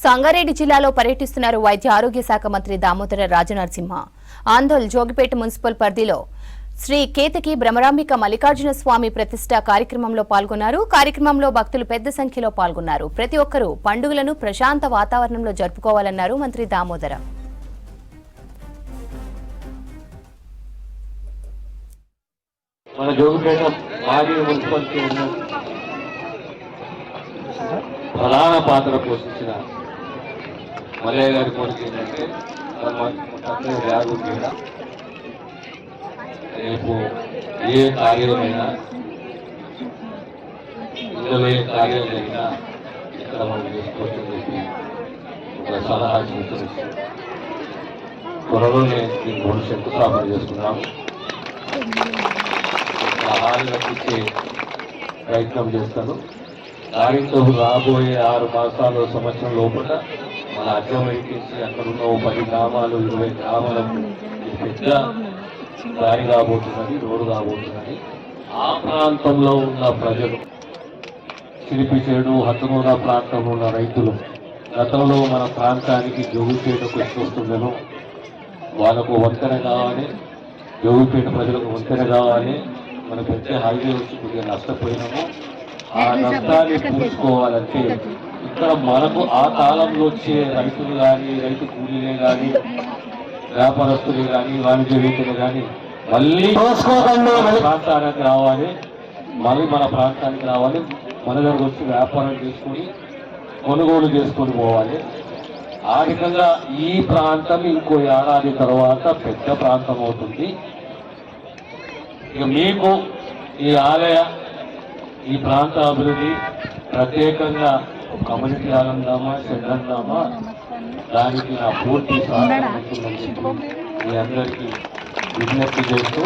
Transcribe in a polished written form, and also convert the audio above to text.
సంగారెడ్డి జిల్లాలో పర్యటిస్తున్నారు వైద్య ఆరోగ్య శాఖ మంత్రి దామోదర రాజనరసింహ. ఆందోళ్ జోగిపేట మున్సిపల్ పరిధిలో శ్రీ కేతకి బ్రహ్మరాంబిక మల్లికార్జున స్వామి ప్రతిష్ఠ కార్యక్రమంలో పాల్గొన్నారు. కార్యక్రమంలో భక్తులు పెద్ద సంఖ్యలో పాల్గొన్నారు. ప్రతి ఒక్కరూ పండుగలను ప్రశాంత వాతావరణంలో జరుపుకోవాలన్నారు మంత్రి దామోదర. మన జోగిపేట మాజీ మున్సిపాలిటీ ప్రధాన పాత్ర పోషించిన మల్లయ్య గారి కోరిక ఏంటంటే జాగ్రత్త రేపు ఏ కార్యమైనా ఇందులో ఏ కార్యం జరిగినా ఇక్కడ మనం చేసుకోవచ్చని చెప్పి ఒక సలహా సూచన త్వరలోనే దీన్ని మూడు శంకుస్థాపన చేసుకున్నాం. హాలు కట్టించే ప్రయత్నం చేస్తాను. దానితో రాబోయే 6 మాసాలు సంవత్సరం లోపల మన అర్థం ఎక్కించి అక్కడున్న 10 గ్రామాలు 20 గ్రామాలకు పెద్ద దారి కాబోతున్నది, రోడ్డు కాబోతున్నది. ఆ ప్రాంతంలో ఉన్న ప్రజలు చిలిపిచేడు హతనూర ప్రాంతంలో ఉన్న రైతులు గతంలో మన ప్రాంతానికి జోగిపేటకు వస్తుండను వాళ్ళకు వంతెన కావాలి, జోగిపేట ప్రజలకు వంతెన కావాలి. మన పెద్ద హైవే వచ్చి కొద్దిగా నష్టపోయినాము. ఆ నష్టాన్ని పూడ్చుకోవాలంటే ఇక్కడ మనకు ఆ కాలంలో వచ్చే రైతులు కానీ, రైతు కూలీలే కానీ, వ్యాపారస్తులే కానీ, వాణిజ్యవేత్తలు కానీ మళ్ళీ ప్రాంతానికి రావాలి, మళ్ళీ మన ప్రాంతానికి రావాలి, మన దగ్గరకు వచ్చి వ్యాపారం చేసుకొని కొనుగోలు చేసుకొని పోవాలి. ఆ విధంగా ఈ ప్రాంతం ఇంకో ఏడాది తర్వాత పెద్ద ప్రాంతం అవుతుంది. ఇక మీకు ఈ ఆలయ ఈ ప్రాంత అభివృద్ధి ప్రత్యేకంగా కమ్యూనిటీ ఆనందామా చెందామా దానికి నా పూర్తి సహకారం మీ అందరికీ విజ్ఞప్తి చేస్తూ